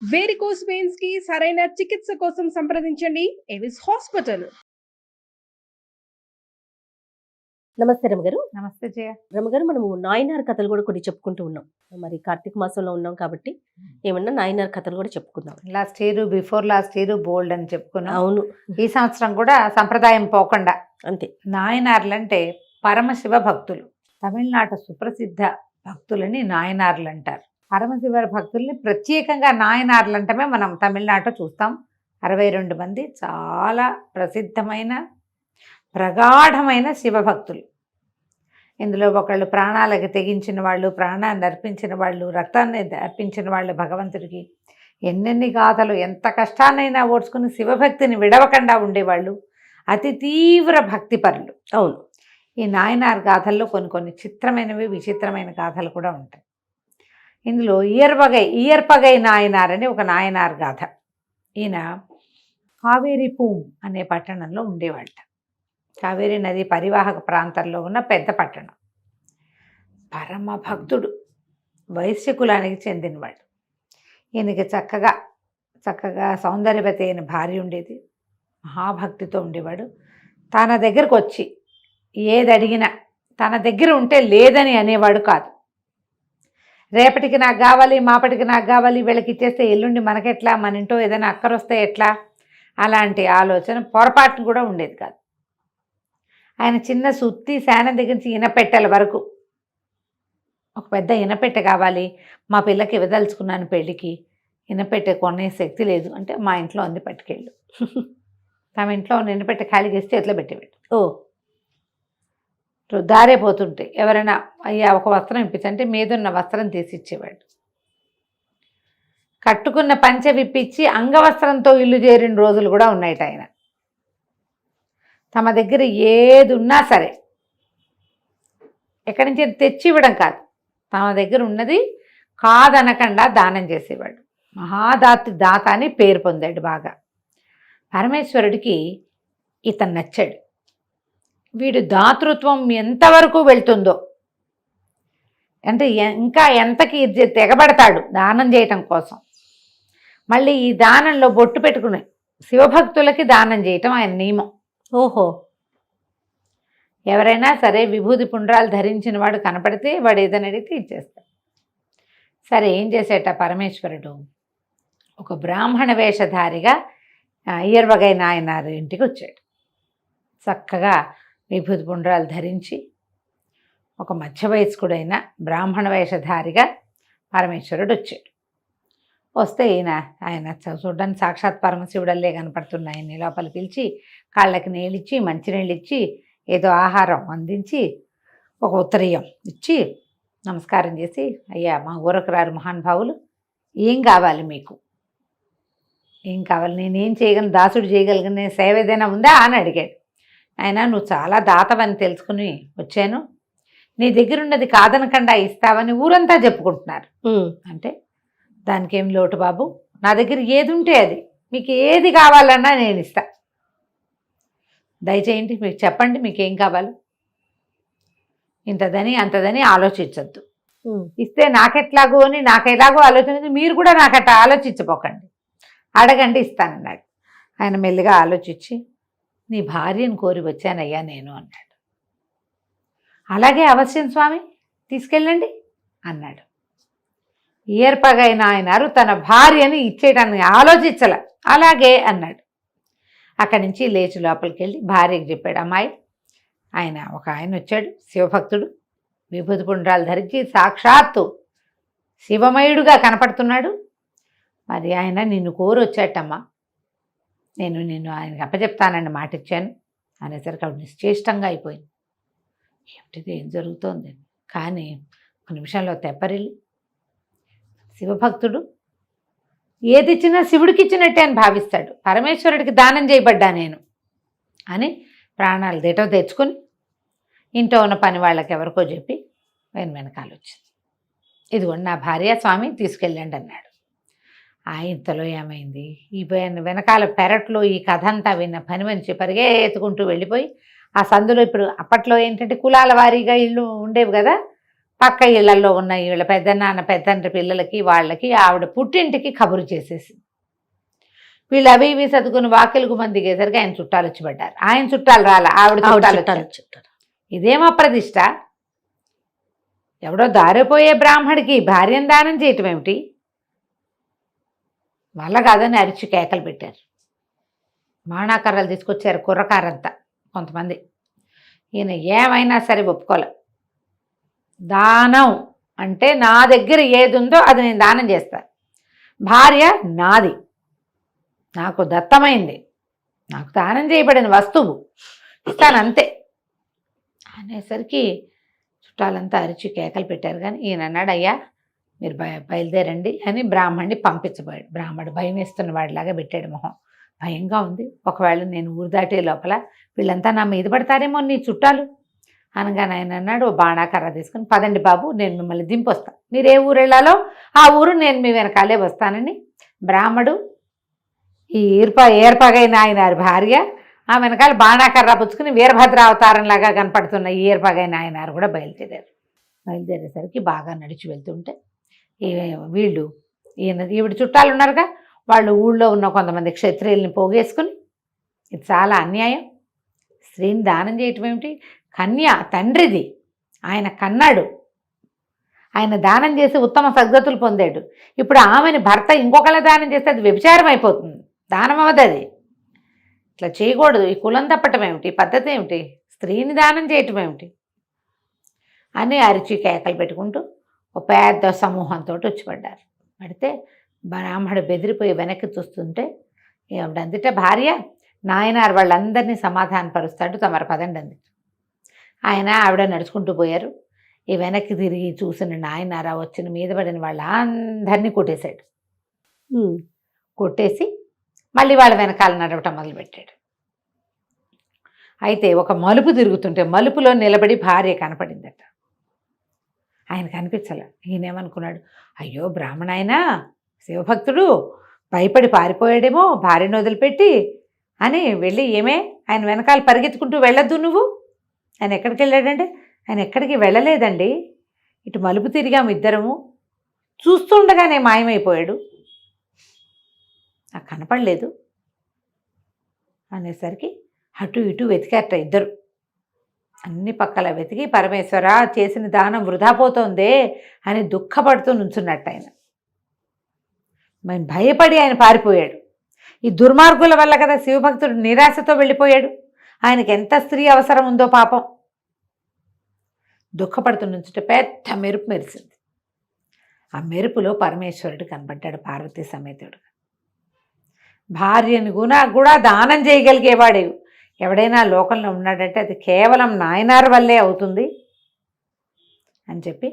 Varicose veins కి సరైన చికిత్స కోసం సంప్రదించండి ఎవిస్ హాస్పిటల్. నమస్తే రమగారు. నమస్తే జయ. రమగారు, మనము నాయనార్ కథలు కూడా కొన్ని చెప్పుకుంటూ ఉన్నాం. మరి కార్తీక మాసంలో ఉన్నాం కాబట్టి ఏమన్నా నాయనార్ కథలు కూడా చెప్పుకుందాం. Last year, before last year bold అని చెప్పుకున్నాం. అవును, ఈ సంవత్సరం కూడా సంప్రదాయం పోకుండా అంతే. నాయనార్లు అంటే పరమశివ భక్తులు. తమిళనాడు సుప్రసిద్ధ భక్తులని నాయనార్లు అంటారు. పరమశివ భక్తుల్ని ప్రత్యేకంగా నాయనార్లు అంటమే మనం తమిళనాడులో చూస్తాం. 62 మంది చాలా ప్రసిద్ధమైన ప్రగాఢమైన శివభక్తులు. ఇందులో ఒకళ్ళు ప్రాణాలకి తెగించిన వాళ్ళు, ప్రాణాన్ని అర్పించిన వాళ్ళు, రక్తాన్ని అర్పించిన వాళ్ళు భగవంతుడికి. ఎన్నెన్ని గాథలు, ఎంత కష్టాన్నైనా ఓడ్చుకుని శివభక్తిని విడవకుండా ఉండేవాళ్ళు. అతి తీవ్ర భక్తిపరులు. అవును, ఈ నాయనార్ గాథల్లో కొన్ని చిత్రమైనవి, విచిత్రమైన గాథలు కూడా ఉంటాయి. ఇందులో ఇయర్పగై నాయనార్ అని ఒక నాయనార్ గాథ. ఈయన కావేరి పూం అనే పట్టణంలో ఉండేవాళ్ళ. కావేరీ నది పరివాహక ప్రాంతంలో ఉన్న పెద్ద పట్టణం. పరమ భక్తుడు, వైశ్య కులానికి చెందినవాడు. ఈయనకి చక్కగా సౌందర్యవతి అయిన భార్య ఉండేది. మహాభక్తితో ఉండేవాడు. తన దగ్గరకు వచ్చి ఏది అడిగినా తన దగ్గర ఉంటే లేదని అనేవాడు కాదు. రేపటికి నాకు కావాలి, మాపటికి నాకు కావాలి, వీళ్ళకి ఇచ్చేస్తే ఎల్లుండి మనకెట్లా, మన ఇంట్లో ఏదైనా అక్కరొస్తే ఎట్లా, అలాంటి ఆలోచన పొరపాటును కూడా ఉండేది కాదు. ఆయన చిన్న సుత్తి శానం దగ్గర నుంచి ఇనపెట్టెల వరకు, ఒక పెద్ద ఇనపెట్టె కావాలి, మా పిల్లకి ఇవ్వదలుచుకున్నాను పెళ్ళికి, ఇనపెట్టె కొనే శక్తి లేదు అంటే మా ఇంట్లో ఉంది, పట్టుకెళ్ళు. తమ ఇంట్లో ఉన్న ఇనపెట్టె ఖాళీగా ఇస్తే ఎట్లా పెట్టేవాడు. దారే పోతుంటే ఎవరైనా అయ్యా ఒక వస్త్రం ఇప్పించంటే మీదున్న వస్త్రం తీసిచ్చేవాడు. కట్టుకున్న పంచె విప్పించి అంగవస్త్రంతో ఇల్లు చేరిన రోజులు కూడా ఉన్నాయట. ఆయన తమ దగ్గర ఏది ఉన్నా సరే ఎక్కడి నుంచి తెచ్చి ఇవ్వడం కాదు, తమ దగ్గర ఉన్నది కాదనకుండా దానం చేసేవాడు. దాత అని పేరు పొందాడు బాగా. పరమేశ్వరుడికి ఇతను నచ్చాడు. వీడు దాతృత్వం ఎంతవరకు వెళ్తుందో, అంటే ఇంకా ఎంతకి తెగబడతాడు దానం చేయటం కోసం. మళ్ళీ ఈ దానంలో బొట్టు పెట్టుకుని శివభక్తులకి దానం చేయటం ఆయన నియమం. ఎవరైనా సరే విభూతి పుండ్రాలు ధరించిన వాడు కనపడితే వాడు ఏదైనా అడిగితే ఇచ్చేస్తాడు. సరే, ఏం చేసేట పరమేశ్వరుడు ఒక బ్రాహ్మణ వేషధారిగా ఇయర్వగై నాయనారు ఇంటికి వచ్చాడు. చక్కగా విభూతి పుండ్రాలు ధరించి ఒక మధ్య వయస్కుడైన బ్రాహ్మణ వేషధారిగా పరమేశ్వరుడు వచ్చాడు. వస్తే ఆయన చూడడానికి సాక్షాత్ పరమశివుడల్లే కనపడుతున్న ఆయన్ని లోపల పిలిచి కాళ్ళకి నీళ్ళిచ్చి, మంచినీళ్ళు ఇచ్చి, ఏదో ఆహారం అందించి, ఒక ఉత్తరీయం ఇచ్చి నమస్కారం చేసి, అయ్యా మా ఊరకు రారు మహానుభావులు, ఏం కావాలి మీకు, ఏం కావాలి, నేనేం చేయగలను, దాసుడు చేయగలిగిన సేవ ఏదైనా ఉందా అని అడిగాడు. ఆయన, నువ్వు చాలా దాతవని తెలుసుకుని వచ్చాను, నీ దగ్గర ఉన్నది కాదనకుండా ఇస్తావని ఊరంతా చెప్పుకుంటున్నారు. అంటే దానికి ఏం లోటు బాబు, నా దగ్గర ఏది ఉంటే అది, మీకు ఏది కావాలన్నా నేను ఇస్తా, దయచేయండి మీకు చెప్పండి మీకేం కావాలి, ఇంతదని అంతదని ఆలోచించద్దు, ఇస్తే నాకెట్లాగో అని నాకెలాగో ఆలోచించి మీరు కూడా నాకట్లా ఆలోచించపోకండి, అడగండి ఇస్తానన్నాడు. ఆయన మెల్లిగా ఆలోచించి, నీ భార్యను కోరి వచ్చానయ్యా నేను అన్నాడు. అలాగే అవశ్యం స్వామి, తీసుకెళ్ళండి అన్నాడు. ఏర్పగైన ఆయనారు తన భార్యని ఇచ్చేయడానికి ఆలోచించల, అలాగే అన్నాడు. అక్కడి నుంచి లేచి లోపలికి వెళ్ళి భార్యకి చెప్పాడు. అమ్మాయి, ఒక ఆయన వచ్చాడు, శివభక్తుడు, విభూతి పుండ్రాలు ధరించి సాక్షాత్తు శివమయుడుగా కనపడుతున్నాడు. మరి ఆయన నిన్ను కోరి వచ్చాటమ్మా, నేను ఆయనకి అప్పచెప్తానని మాట ఇచ్చాను అనేసరికి ఆవిడ నిశ్చేష్టంగా అయిపోయింది. ఏమిటిది, ఏం జరుగుతోంది? కానీ ఒక నిమిషంలో తెప్పరిల్లి, శివభక్తుడు ఏది ఇచ్చినా శివుడికి ఇచ్చినట్టే అని భావిస్తాడు, పరమేశ్వరుడికి దానం చేయబడ్డా నేను అని ప్రాణాలు దిటవ తెచ్చుకొని ఇంట్లో ఉన్న పని వాళ్ళకి ఎవరికో చెప్పి వెనకాల వచ్చింది. ఇదిగోండి నా భార్య, స్వామి తీసుకెళ్ళండి అన్నాడు. ఇంతలో ఏమైంది, ఈ వెనకాల పెరట్లో ఈ కథ అంతా విన్న పని మనిషి పరిగెత్తుకుంటూ వెళ్ళిపోయి ఆ సందులో, ఇప్పుడు అప్పట్లో ఏంటంటే కులాల వారీగా ఇళ్ళు ఉండేవి కదా, పక్క ఇళ్లలో ఉన్న వీళ్ళ పెద్దనాన్న పెద్దండ్రి పిల్లలకి వాళ్ళకి ఆవిడ పుట్టింటికి కబురు చేసేసి వీళ్ళు అవి ఇవి సర్దుకుని వాకిలకు మంది దిగేసరికి ఆయన చుట్టాలు వచ్చి పడ్డారు. ఆయన చుట్టాలు రాల, ఆవిడ చుట్టాలు వచ్చారు. ఇదేమో ప్రతిష్ట. ఎవడో దారిపోయే బ్రాహ్మడికి భార్యను దానం చేయటం ఏమిటి? వల్ల కాదని అరిచి కేకలు పెట్టారు. మాణాకర్రలు తీసుకొచ్చారు కుర్రకారంతా కొంతమంది. ఈయన ఏమైనా సరే ఒప్పుకోలే. దానం అంటే నా దగ్గర ఏది ఉందో అది నేను దానం చేస్తాను. భార్య నాది, నాకు దత్తమైంది, నాకు దానం చేయబడిన వస్తువు, ఇస్తానంతే అనేసరికి చుట్టాలంతా అరిచి కేకలు పెట్టారు. కానీ ఈయన అన్నాడు, అయ్యా మీరు బయలుదేరండి అని బ్రాహ్మణ్ణి పంపించబోయాడు. బ్రాహ్మణుడు భయం వేస్తున్న వాడిలాగా పెట్టాడు మొహం. భయంగా ఉంది, ఒకవేళ నేను ఊరు దాటే లోపల వీళ్ళంతా నా మీద పడతారేమో నీ చుట్టాలు అనగానే ఆయన అన్నాడు, ఓ బాణాకర్ర తీసుకుని పదండి బాబు, నేను మిమ్మల్ని దింపొస్తాను. మీరు ఏ ఊరు వెళ్ళాలో ఆ ఊరు నేను మీ వెనకాలే వస్తానని బ్రాహ్మడు ఈ ఏర్పగైన ఆయన భార్య ఆ వెనకాల బాణాకర్ర పుచ్చుకుని వీరభద్ర అవతారంలాగా కనపడుతున్న ఈ ఏర్పగైన ఆయన కూడా బయలుదేరారు. బయలుదేరేసరికి బాగా నడిచి వెళ్తుంటే వీళ్ళు ఈవిడ చుట్టాలు ఉన్నారుగా, వాళ్ళు ఊళ్ళో ఉన్న కొంతమంది క్షత్రియుల్ని పోగేసుకుని ఇది చాలా అన్యాయం, స్త్రీని దానం చేయటం ఏమిటి, కన్య తండ్రిది, ఆయన కన్నాడు, ఆయన దానం చేసి ఉత్తమ సద్గతులు పొందాడు. ఇప్పుడు ఆమెని భర్త ఇంకొకళ్ళ దానం చేస్తే అది వ్యభిచారం అయిపోతుంది, దానం అవ్వదు. అది ఇట్లా చేయకూడదు, ఈ కులం తప్పటం ఏమిటి, పద్ధతి ఏమిటి, స్త్రీని దానం చేయటం ఏమిటి అని అరిచి కేకలు పెట్టుకుంటూ ఒక పెద్ద సమూహంతో వచ్చి పడ్డారు. పడితే బ్రాహ్మడు బెదిరిపోయి వెనక్కి చూస్తుంటే ఆవిడందిట భార్య నాయనారు వాళ్ళందరినీ సమాధానపరుస్తాడు, తమరు పదండి అంది. ఆయన ఆవిడ నడుచుకుంటూ పోయారు. ఈ వెనక్కి తిరిగి చూసిన నాయనారా వచ్చిన మీద పడిన వాళ్ళందరినీ కొట్టేశాడు. కొట్టేసి మళ్ళీ వాళ్ళ వెనకాల నడవటం మొదలుపెట్టాడు. అయితే ఒక మలుపు తిరుగుతుంటే మలుపులో నిలబడి భార్య కనపడిందట. ఆయన కనిపించాల. ఈయనేమనుకున్నాడు, అయ్యో బ్రాహ్మణాయన శివభక్తుడు భయపడి పారిపోయాడేమో భార్యను వదిలిపెట్టి అని వెళ్ళి, ఏమే ఆయన వెనకాల పరిగెత్తుకుంటూ వెళ్ళొద్దు నువ్వు. ఆయన ఎక్కడికి వెళ్ళాడంటే, ఆయన ఎక్కడికి వెళ్ళలేదండి, ఇటు మలుపు తిరిగాము ఇద్దరము, చూస్తుండగానే మాయమైపోయాడు, నాకు కనపడలేదు అనేసరికి అటు ఇటు వెతికారట ఇద్దరు. అన్ని పక్కల వెతికి పరమేశ్వర చేసిన దానం వృధా పోతోందే అని దుఃఖపడుతూ నుంచున్నట్టు ఆయన. మరి భయపడి ఆయన పారిపోయాడు. ఈ దుర్మార్గుల వల్ల కదా శివభక్తుడు నిరాశతో వెళ్ళిపోయాడు. ఆయనకి ఎంత స్త్రీ అవసరం ఉందో పాపం. దుఃఖపడుతూ నుంచుంటే పెద్ద మెరుపు మెరిసింది. ఆ మెరుపులో పరమేశ్వరుడు కనబడ్డాడు పార్వతీ సమేతుడు. భార్యను కూడా దానం చేయగలిగేవాడే ఎవడైనా లోకంలో ఉన్నాడంటే అది కేవలం నాయనార్ వల్లే అవుతుంది అని చెప్పి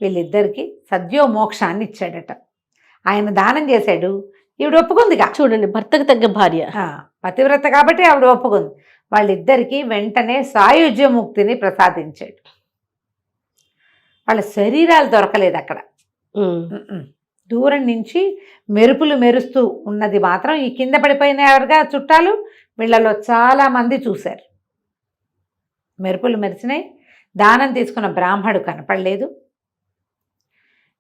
వీళ్ళిద్దరికీ సద్యో మోక్షాన్ని ఇచ్చాడట. ఆయన దానం చేశాడు, ఈవిడ ఒప్పుకుందిగా. చూడండి, భర్తకు తగ్గ భార్య, పతివ్రత కాబట్టి ఆవిడ ఒప్పుకుంది. వాళ్ళిద్దరికీ వెంటనే సాయుజ్యముక్తిని ప్రసాదించాడు. వాళ్ళ శరీరాలు దొరకలేదు అక్కడ. దూరం నుంచి మెరుపులు మెరుస్తూ ఉన్నది మాత్రం ఈ కింద పడిపోయినగా చుట్టాలు వీళ్ళలో చాలామంది చూశారు. మెరుపులు మెరిసినాయి. దానం తీసుకున్న బ్రాహ్మడు కనపడలేదు.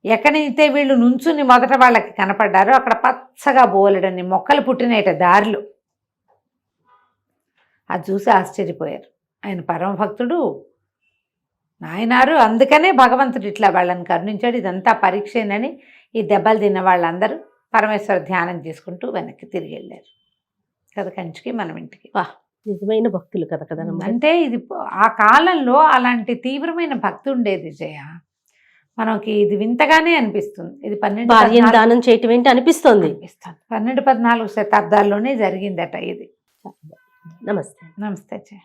ఎక్కడైతే వీళ్ళు నుంచుని మొదట వాళ్ళకి కనపడ్డారో అక్కడ పచ్చగా బోలెడని మొక్కలు పుట్టినాయట దారిలో. అది చూసి ఆశ్చర్యపోయారు. ఆయన పరమభక్తుడు నాయనారు, అందుకనే భగవంతుడు ఇట్లా వాళ్ళని కరుణించాడు, ఇదంతా పరీక్షేనని ఈ దెబ్బలు తిన్న వాళ్ళందరూ పరమేశ్వర ధ్యానం చేసుకుంటూ వెనక్కి తిరిగి వెళ్ళారు కదా కంచికి, మనం ఇంటికి. నిజమైన భక్తులు కదా కదా. అంటే ఇది ఆ కాలంలో అలాంటి తీవ్రమైన భక్తి ఉండేది జయ. మనకి ఇది వింతగానే అనిపిస్తుంది. ఇది 12 దానం చేయటం ఏంటి అనిపిస్తుంది. 12-14 శతాబ్దాల్లోనే జరిగిందట ఇది. నమస్తే. నమస్తే జయ.